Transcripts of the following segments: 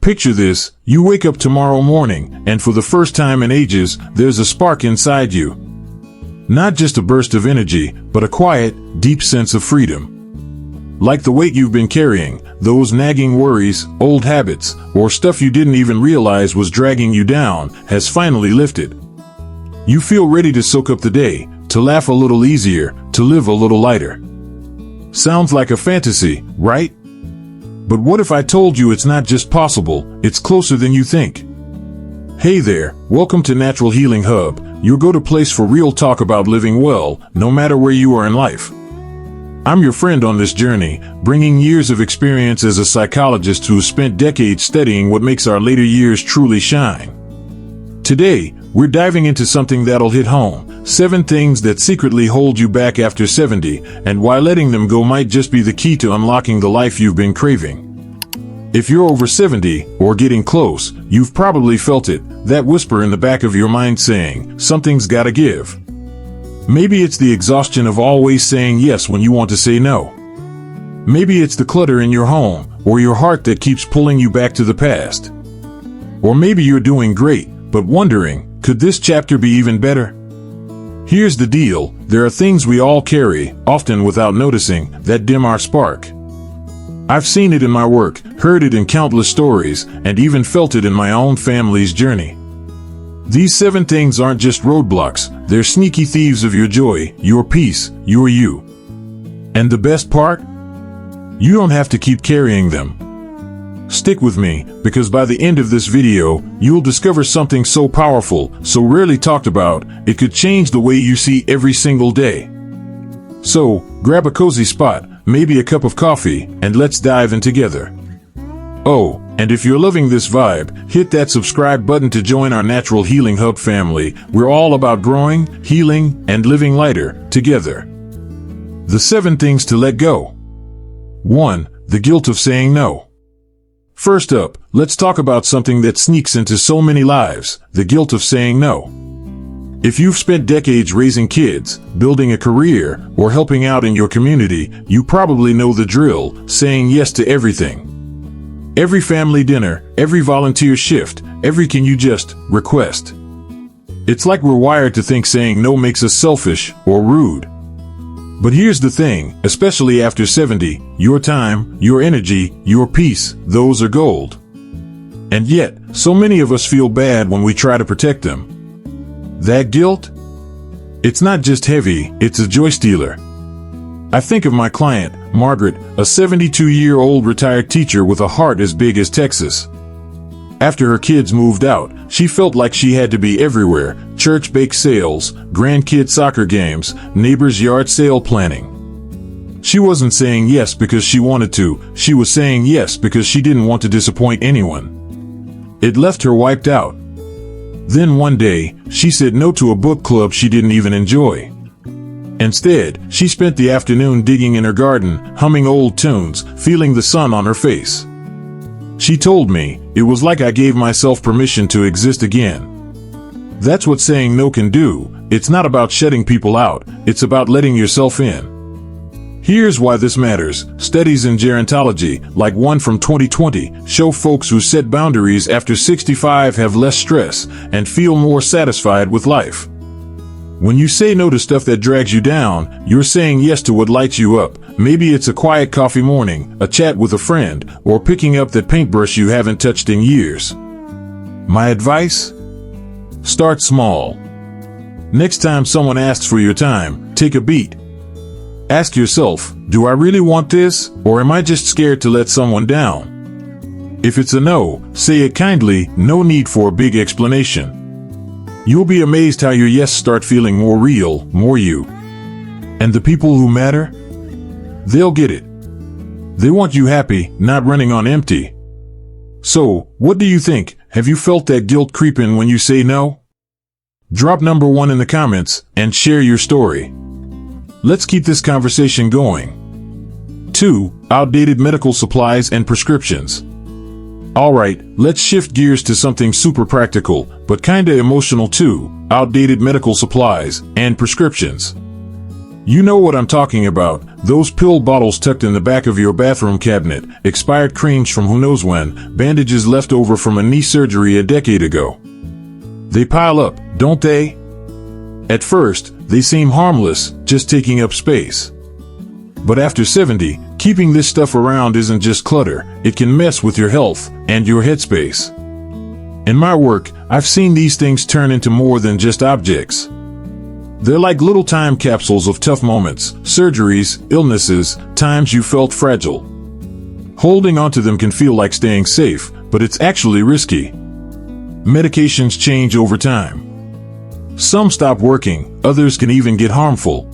Picture this, you wake up tomorrow morning, and for the first time in ages, there's a spark inside you. Not just a burst of energy, but a quiet, deep sense of freedom. Like the weight you've been carrying, those nagging worries, old habits, or stuff you didn't even realize was dragging you down, has finally lifted. You feel ready to soak up the day, to laugh a little easier, to live a little lighter. Sounds like a fantasy, right? But what if I told you it's not just possible, it's closer than you think? Hey there, welcome to Natural Healing Hub, your go-to place for real talk about living well, no matter where you are in life. I'm your friend on this journey, bringing years of experience as a psychologist who spent decades studying what makes our later years truly shine. Today, we're diving into something that'll hit home, 7 things that secretly hold you back after 70, and why letting them go might just be the key to unlocking the life you've been craving. If you're over 70, or getting close, you've probably felt it, that whisper in the back of your mind saying, something's gotta give. Maybe it's the exhaustion of always saying yes when you want to say no. Maybe it's the clutter in your home, or your heart that keeps pulling you back to the past. Or maybe you're doing great, but wondering, could this chapter be even better? Here's the deal, there are things we all carry, often without noticing, that dim our spark. I've seen it in my work, heard it in countless stories, and even felt it in my own family's journey. These 7 things aren't just roadblocks, they're sneaky thieves of your joy, your peace, your you. And the best part? You don't have to keep carrying them. Stick with me, because by the end of this video, you'll discover something so powerful, so rarely talked about, it could change the way you see every single day. So, grab a cozy spot, maybe a cup of coffee, and let's dive in together. Oh, and if you're loving this vibe, hit that subscribe button to join our Natural Healing Hub family. We're all about growing, healing, and living lighter, together. The 7 things to let go. 1. The guilt of saying no. First up, let's talk about something that sneaks into so many lives, the guilt of saying no. If you've spent decades raising kids, building a career, or helping out in your community, you probably know the drill, saying yes to everything. Every family dinner, every volunteer shift, every can you just request. It's like we're wired to think saying no makes us selfish or rude. But here's the thing, especially after 70, your time, your energy, your peace, those are gold. And yet, so many of us feel bad when we try to protect them. That guilt? It's not just heavy, it's a joy stealer. I think of my client, Margaret, a 72-year-old retired teacher with a heart as big as Texas. After her kids moved out, she felt like she had to be everywhere, church bake sales, grandkid soccer games, neighbor's yard sale planning. She wasn't saying yes because she wanted to, she was saying yes because she didn't want to disappoint anyone. It left her wiped out. Then one day, she said no to a book club she didn't even enjoy. Instead, she spent the afternoon digging in her garden, humming old tunes, feeling the sun on her face. She told me, it was like I gave myself permission to exist again. That's what saying no can do. It's not about shutting people out, it's about letting yourself in. Here's why this matters. Studies in gerontology, like one from 2020, show folks who set boundaries after 65 have less stress and feel more satisfied with life. When you say no to stuff that drags you down, you're saying yes to what lights you up. Maybe it's a quiet coffee morning, a chat with a friend, or picking up that paintbrush you haven't touched in years. My advice? Start small. Next time someone asks for your time, take a beat. Ask yourself, do I really want this, or am I just scared to let someone down? If it's a no, say it kindly, no need for a big explanation. You'll be amazed how your yes start feeling more real, more you. And the people who matter? They'll get it. They want you happy, not running on empty. So, what do you think? Have you felt that guilt creep in when you say no? Drop number 1 in the comments, and share your story. Let's keep this conversation going. 2. Outdated medical supplies and prescriptions. Alright, let's shift gears to something super practical, but kinda emotional too, outdated medical supplies and prescriptions. You know what I'm talking about, those pill bottles tucked in the back of your bathroom cabinet, expired creams from who knows when, bandages left over from a knee surgery a decade ago. They pile up, don't they? At first, they seem harmless, just taking up space. But after 70, keeping this stuff around isn't just clutter, it can mess with your health and your headspace. In my work, I've seen these things turn into more than just objects. They're like little time capsules of tough moments, surgeries, illnesses, times you felt fragile. Holding onto them can feel like staying safe, but it's actually risky. Medications change over time. Some stop working, others can even get harmful.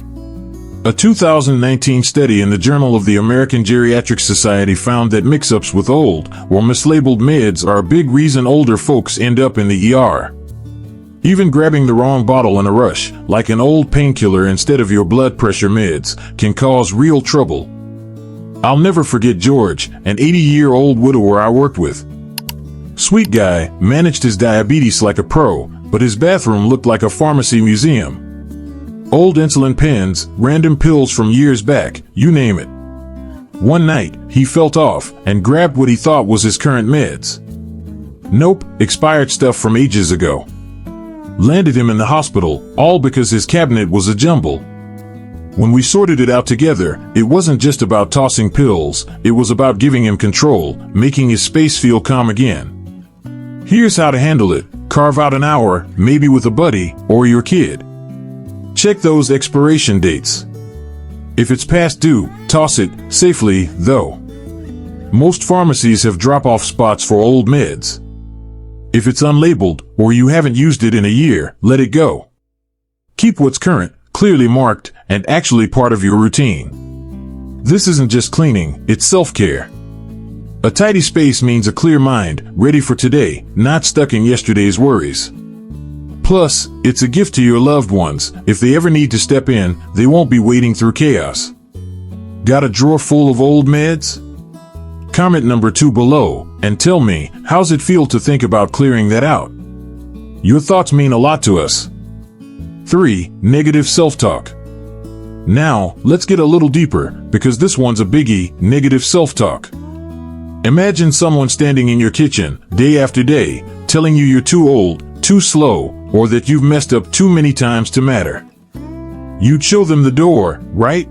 A 2019 study in the Journal of the American Geriatric Society found that mix-ups with old or mislabeled meds are a big reason older folks end up in the ER. Even grabbing the wrong bottle in a rush, like an old painkiller instead of your blood pressure meds, can cause real trouble. I'll never forget George, an 80-year-old widower I worked with. Sweet guy, managed his diabetes like a pro, but his bathroom looked like a pharmacy museum. Old insulin pens, random pills from years back, you name it. One night, he felt off and grabbed what he thought was his current meds. Nope, expired stuff from ages ago. Landed him in the hospital, all because his cabinet was a jumble. When we sorted it out together, it wasn't just about tossing pills, it was about giving him control, making his space feel calm again. Here's how to handle it. Carve out an hour, maybe with a buddy or your kid. Check those expiration dates. If it's past due, toss it, safely, though. Most pharmacies have drop-off spots for old meds. If it's unlabeled, or you haven't used it in a year, let it go. Keep what's current, clearly marked, and actually part of your routine. This isn't just cleaning, it's self-care. A tidy space means a clear mind, ready for today, not stuck in yesterday's worries. Plus, it's a gift to your loved ones. If they ever need to step in, they won't be wading through chaos. Got a drawer full of old meds? Comment number 2 below, and tell me, how's it feel to think about clearing that out? Your thoughts mean a lot to us. 3. Negative self-talk. Now, let's get a little deeper, because this one's a biggie, negative self-talk. Imagine someone standing in your kitchen, day after day, telling you you're too old, too slow, or that you've messed up too many times to matter. You'd show them the door, right?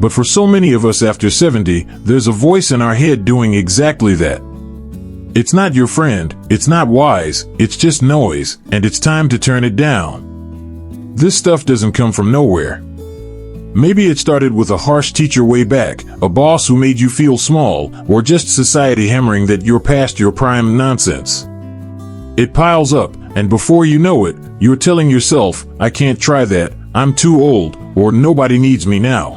But for so many of us after 70, there's a voice in our head doing exactly that. It's not your friend, it's not wise, it's just noise, and it's time to turn it down. This stuff doesn't come from nowhere. Maybe it started with a harsh teacher way back, a boss who made you feel small, or just society hammering that you're past your prime nonsense. It piles up, and before you know it, you're telling yourself, I can't try that, I'm too old, or nobody needs me now.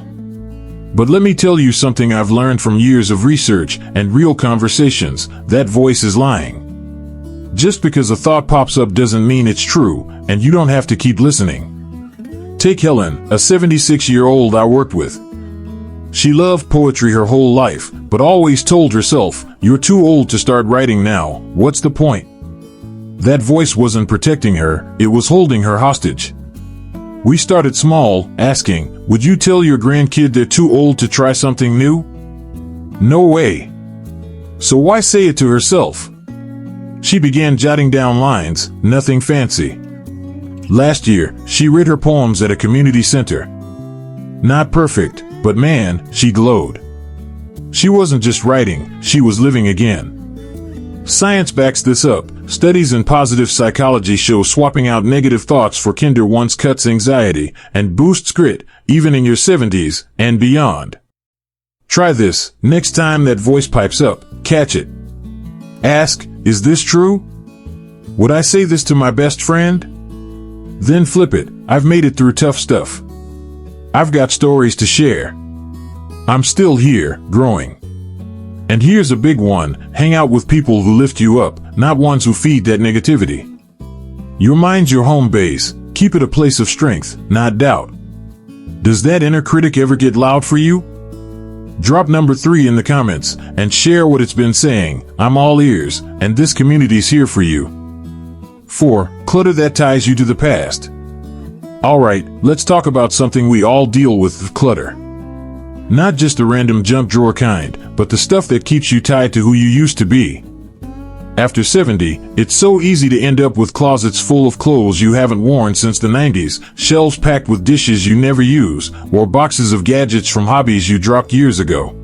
But let me tell you something I've learned from years of research and real conversations, that voice is lying. Just because a thought pops up doesn't mean it's true, and you don't have to keep listening. Take Helen, a 76-year-old I worked with. She loved poetry her whole life, but always told herself, you're too old to start writing now, what's the point? That voice wasn't protecting her, it was holding her hostage. We started small, asking, would you tell your grandkid they're too old to try something new? No way. So why say it to herself? She began jotting down lines, nothing fancy. Last year, she read her poems at a community center. Not perfect, but man, she glowed. She wasn't just writing, she was living again. Science backs this up. Studies in positive psychology show swapping out negative thoughts for kinder once cuts anxiety and boosts grit, even in your 70s and beyond. Try this. Next time that voice pipes up, catch it. Ask, is this true? Would I say this to my best friend? Then flip it. I've made it through tough stuff. I've got stories to share. I'm still here, growing. And here's a big one, hang out with people who lift you up, not ones who feed that negativity. Your mind's your home base, keep it a place of strength, not doubt. Does that inner critic ever get loud for you? Drop number 3 in the comments, and share what it's been saying. I'm all ears, and this community's here for you. 4. Clutter that ties you to the past. Alright, let's talk about something we all deal with clutter. Not just the random junk drawer kind, but the stuff that keeps you tied to who you used to be. After 70, it's so easy to end up with closets full of clothes you haven't worn since the 90s, shelves packed with dishes you never use, or boxes of gadgets from hobbies you dropped years ago.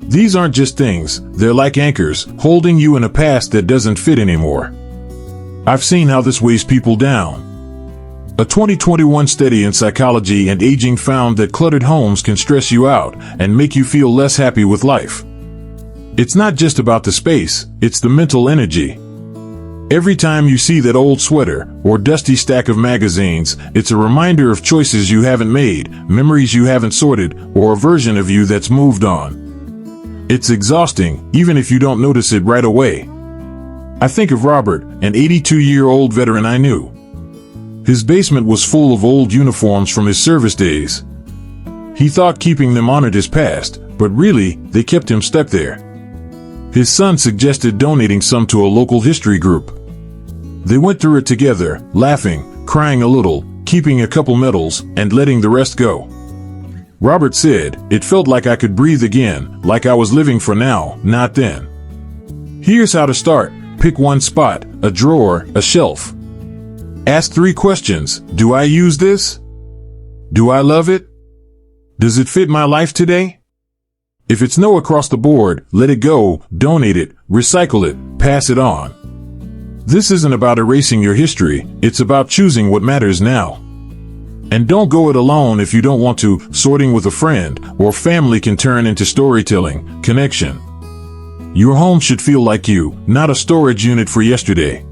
These aren't just things, they're like anchors, holding you in a past that doesn't fit anymore. I've seen how this weighs people down. A 2021 study in psychology and aging found that cluttered homes can stress you out and make you feel less happy with life. It's not just about the space, it's the mental energy. Every time you see that old sweater or dusty stack of magazines, it's a reminder of choices you haven't made, memories you haven't sorted, or a version of you that's moved on. It's exhausting, even if you don't notice it right away. I think of Robert, an 82-year-old veteran I knew. His basement was full of old uniforms from his service days. He thought keeping them honored his past, but really, they kept him stuck there. His son suggested donating some to a local history group. They went through it together, laughing, crying a little, keeping a couple medals, and letting the rest go. Robert said, "It felt like I could breathe again, like I was living for now, not then." Here's how to start. Pick one spot, a drawer, a shelf. Ask 3 questions. Do I use this? Do I love it? Does it fit my life today? If it's no across the board, let it go, donate it, recycle it, pass it on. This isn't about erasing your history, it's about choosing what matters now. And don't go it alone if you don't want to. Sorting with a friend or family can turn into storytelling, connection. Your home should feel like you, not a storage unit for yesterday.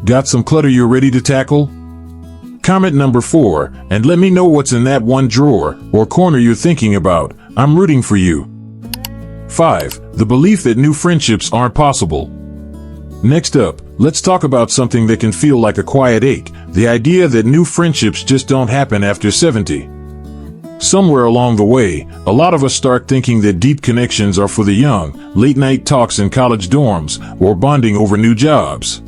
Got some clutter you're ready to tackle? Comment number 4, and let me know what's in that one drawer or corner you're thinking about. I'm rooting for you. 5. The belief that new friendships aren't possible. Next up, let's talk about something that can feel like a quiet ache, the idea that new friendships just don't happen after 70. Somewhere along the way, a lot of us start thinking that deep connections are for the young, late-night talks in college dorms, or bonding over new jobs.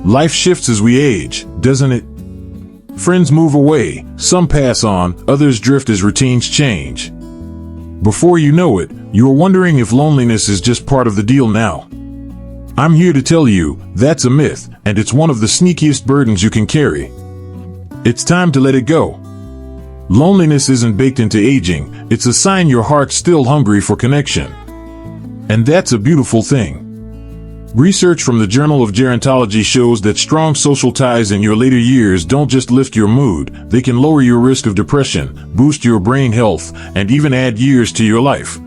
Life shifts as we age, doesn't it? Friends move away, some pass on, others drift as routines change. Before you know it, you're wondering if loneliness is just part of the deal now. I'm here to tell you, that's a myth, and it's one of the sneakiest burdens you can carry. It's time to let it go. Loneliness isn't baked into aging, it's a sign your heart's still hungry for connection. And that's a beautiful thing. Research from the Journal of Gerontology shows that strong social ties in your later years don't just lift your mood, they can lower your risk of depression, boost your brain health, and even add years to your life.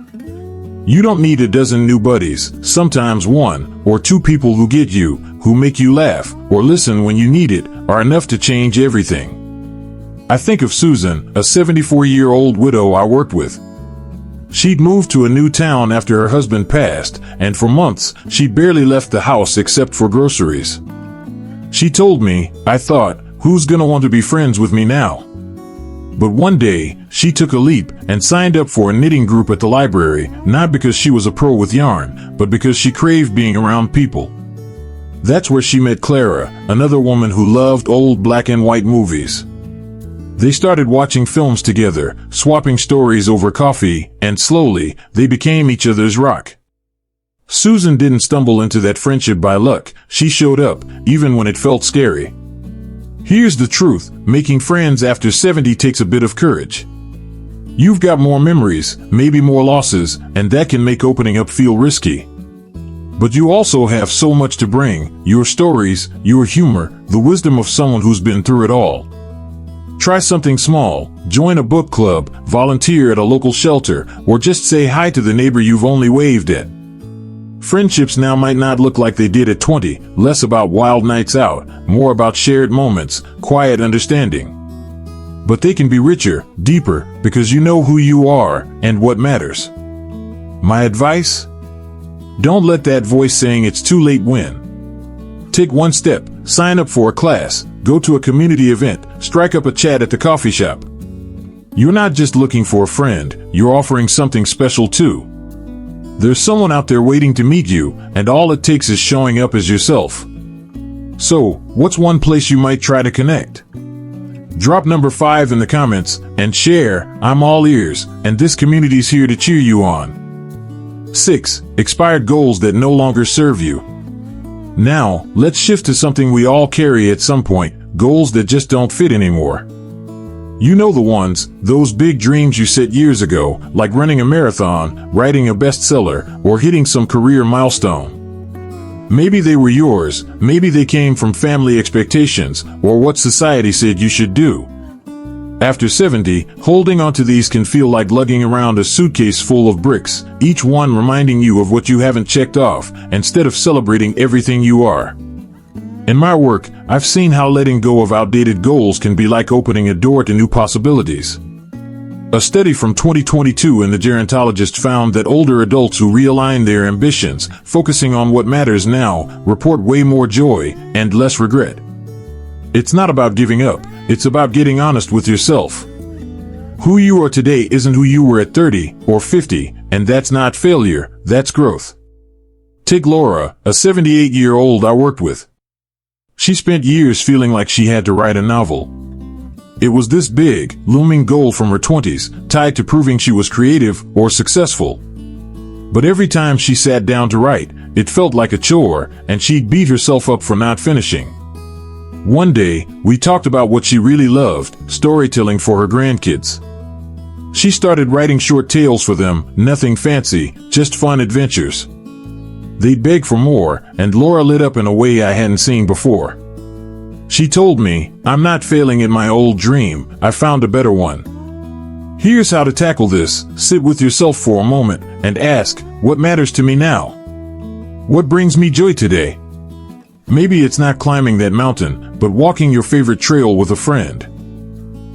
You don't need a dozen new buddies, sometimes 1 or 2 people who get you, who make you laugh, or listen when you need it, are enough to change everything. I think of Susan, a 74-year-old widow I worked with. She'd moved to a new town after her husband passed, and for months, she barely left the house except for groceries. She told me, I thought, who's gonna want to be friends with me now? But one day, she took a leap and signed up for a knitting group at the library, not because she was a pro with yarn, but because she craved being around people. That's where she met Clara, another woman who loved old black and white movies. They started watching films together, swapping stories over coffee, and slowly, they became each other's rock. Susan didn't stumble into that friendship by luck, she showed up, even when it felt scary. Here's the truth, making friends after 70 takes a bit of courage. You've got more memories, maybe more losses, and that can make opening up feel risky. But you also have so much to bring, your stories, your humor, the wisdom of someone who's been through it all. Try something small, join a book club, volunteer at a local shelter, or just say hi to the neighbor you've only waved at. Friendships now might not look like they did at 20, less about wild nights out, more about shared moments, quiet understanding. But they can be richer, deeper, because you know who you are and what matters. My advice? Don't let that voice saying it's too late win. Take one step, sign up for a class, go to a community event, strike up a chat at the coffee shop. You're not just looking for a friend, you're offering something special too. There's someone out there waiting to meet you, and all it takes is showing up as yourself. So, what's one place you might try to connect? Drop number 5 in the comments and share. I'm all ears, and this community's here to cheer you on. 6. Expired goals that no longer serve you. Now, let's shift to something we all carry at some point, goals that just don't fit anymore. You know the ones, those big dreams you set years ago, like running a marathon, writing a bestseller, or hitting some career milestone. Maybe they were yours, maybe they came from family expectations, or what society said you should do. After 70, holding onto these can feel like lugging around a suitcase full of bricks, each one reminding you of what you haven't checked off, instead of celebrating everything you are. In my work, I've seen how letting go of outdated goals can be like opening a door to new possibilities. A study from 2022 in the Gerontologist found that older adults who realign their ambitions, focusing on what matters now, report way more joy and less regret. It's not about giving up, it's about getting honest with yourself. Who you are today isn't who you were at 30 or 50, and that's not failure, that's growth. Take Laura, a 78-year-old I worked with. She spent years feeling like she had to write a novel. It was this big, looming goal from her 20s, tied to proving she was creative or successful. But every time she sat down to write, it felt like a chore, and she'd beat herself up for not finishing. One day, we talked about what she really loved, storytelling for her grandkids. She started writing short tales for them, nothing fancy, just fun adventures. They'd beg for more, and Laura lit up in a way I hadn't seen before. She told me, "I'm not failing at my old dream, I found a better one." Here's how to tackle this. Sit with yourself for a moment and ask, what matters to me now? What brings me joy today? Maybe it's not climbing that mountain, but walking your favorite trail with a friend.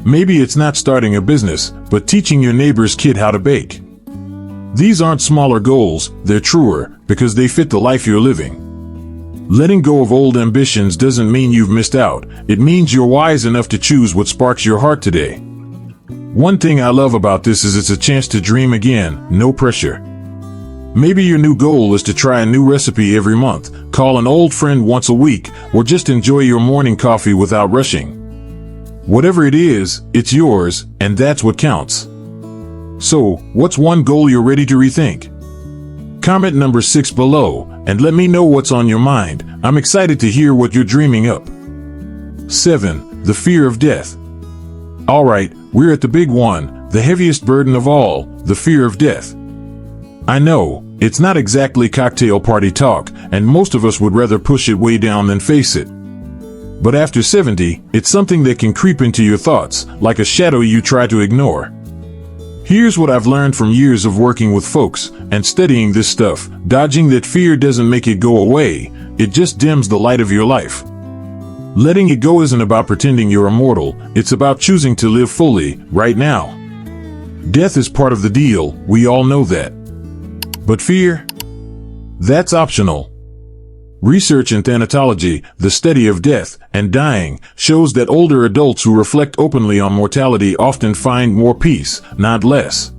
Maybe it's not starting a business, but teaching your neighbor's kid how to bake. These aren't smaller goals, they're truer, because they fit the life you're living. Letting go of old ambitions doesn't mean you've missed out, it means you're wise enough to choose what sparks your heart today. One thing I love about this is it's a chance to dream again, no pressure. Maybe your new goal is to try a new recipe every month, call an old friend once a week, or just enjoy your morning coffee without rushing. Whatever it is, it's yours, and that's what counts. So, what's one goal you're ready to rethink? Comment number 6 below, and let me know what's on your mind. I'm excited to hear what you're dreaming up. 7. The fear of death. Alright, we're at the big one, the heaviest burden of all, the fear of death. I know, it's not exactly cocktail party talk, and most of us would rather push it way down than face it. But after 70, it's something that can creep into your thoughts, like a shadow you try to ignore. Here's what I've learned from years of working with folks and studying this stuff. Dodging that fear doesn't make it go away, it just dims the light of your life. Letting it go isn't about pretending you're immortal, it's about choosing to live fully, right now. Death is part of the deal, we all know that. But fear? That's optional. Research in thanatology, the study of death and dying, shows that older adults who reflect openly on mortality often find more peace, not less.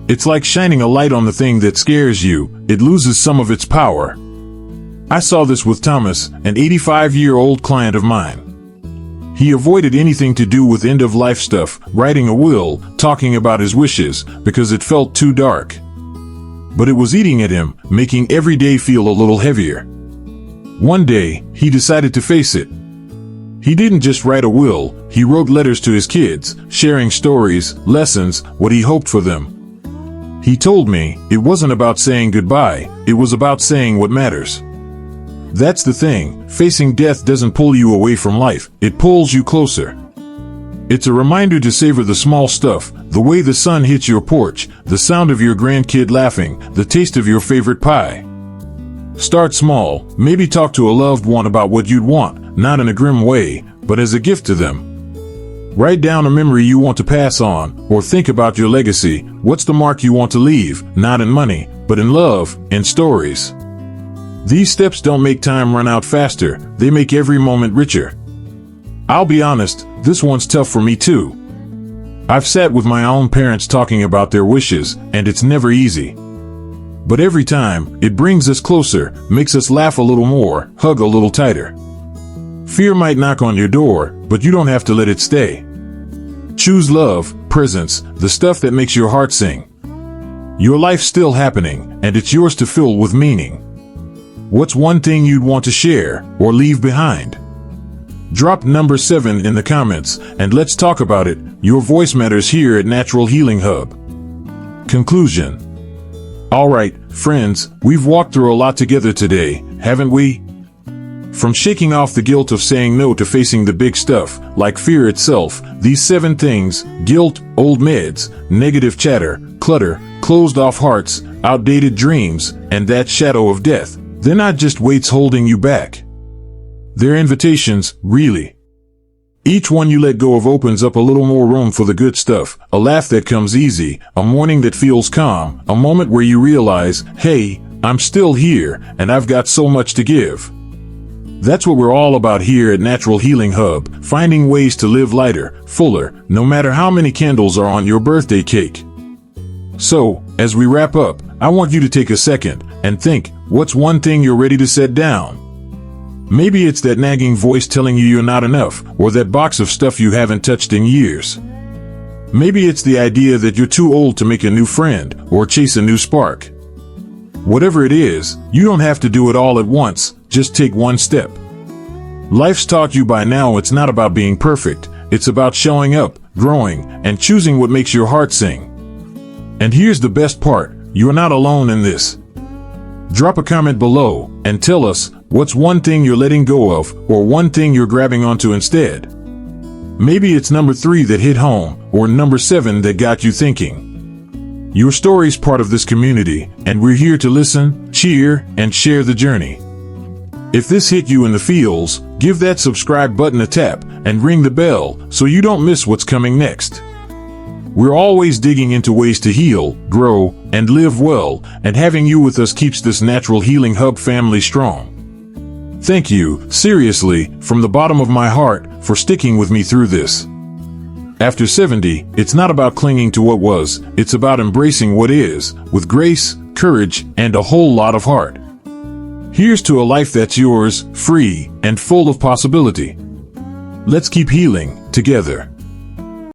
It's like shining a light on the thing that scares you, it loses some of its power. I saw this with Thomas, an 85-year-old client of mine. He avoided anything to do with end-of-life stuff, writing a will, talking about his wishes, because it felt too dark. But it was eating at him, making every day feel a little heavier. One day, he decided to face it. He didn't just write a will, he wrote letters to his kids, sharing stories, lessons, what he hoped for them. He told me, it wasn't about saying goodbye, it was about saying what matters. That's the thing, facing death doesn't pull you away from life, it pulls you closer. It's a reminder to savor the small stuff, the way the sun hits your porch, the sound of your grandkid laughing, the taste of your favorite pie. Start small, maybe talk to a loved one about what you'd want, not in a grim way, but as a gift to them. Write down a memory you want to pass on, or think about your legacy. What's the mark you want to leave, not in money, but in love, in stories. These steps don't make time run out faster, they make every moment richer. I'll be honest, this one's tough for me too. I've sat with my own parents talking about their wishes, and it's never easy. But every time, it brings us closer, makes us laugh a little more, hug a little tighter. Fear might knock on your door, but you don't have to let it stay. Choose love, presence, the stuff that makes your heart sing. Your life's still happening, and it's yours to fill with meaning. What's one thing you'd want to share or leave behind? Drop number 7 in the comments, and let's talk about it. Your voice matters here at Natural Healing Hub. Conclusion. All right, friends, we've walked through a lot together today, haven't we? From shaking off the guilt of saying no to facing the big stuff, like fear itself, these 7 things: guilt, old meds, negative chatter, clutter, closed-off hearts, outdated dreams, and that shadow of death. They're not just weights holding you back. They're invitations, really. Each one you let go of opens up a little more room for the good stuff, a laugh that comes easy, a morning that feels calm, a moment where you realize, hey, I'm still here, and I've got so much to give. That's what we're all about here at Natural Healing Hub, finding ways to live lighter, fuller, no matter how many candles are on your birthday cake. So, as we wrap up, I want you to take a second and think, what's one thing you're ready to set down? Maybe it's that nagging voice telling you you're not enough, or that box of stuff you haven't touched in years. Maybe it's the idea that you're too old to make a new friend or chase a new spark. Whatever it is, you don't have to do it all at once, just take one step. Life's taught you by now it's not about being perfect, it's about showing up, growing, and choosing what makes your heart sing. And here's the best part, you're not alone in this. Drop a comment below and tell us, what's one thing you're letting go of, or one thing you're grabbing onto instead? Maybe it's number 3 that hit home, or number 7 that got you thinking. Your story's part of this community, and we're here to listen, cheer, and share the journey. If this hit you in the feels, give that subscribe button a tap and ring the bell so you don't miss what's coming next. We're always digging into ways to heal, grow, and live well, and having you with us keeps this Natural Healing Hub family strong. Thank you, seriously, from the bottom of my heart, for sticking with me through this. After 70, it's not about clinging to what was, it's about embracing what is, with grace, courage, and a whole lot of heart. Here's to a life that's yours, free, and full of possibility. Let's keep healing, together.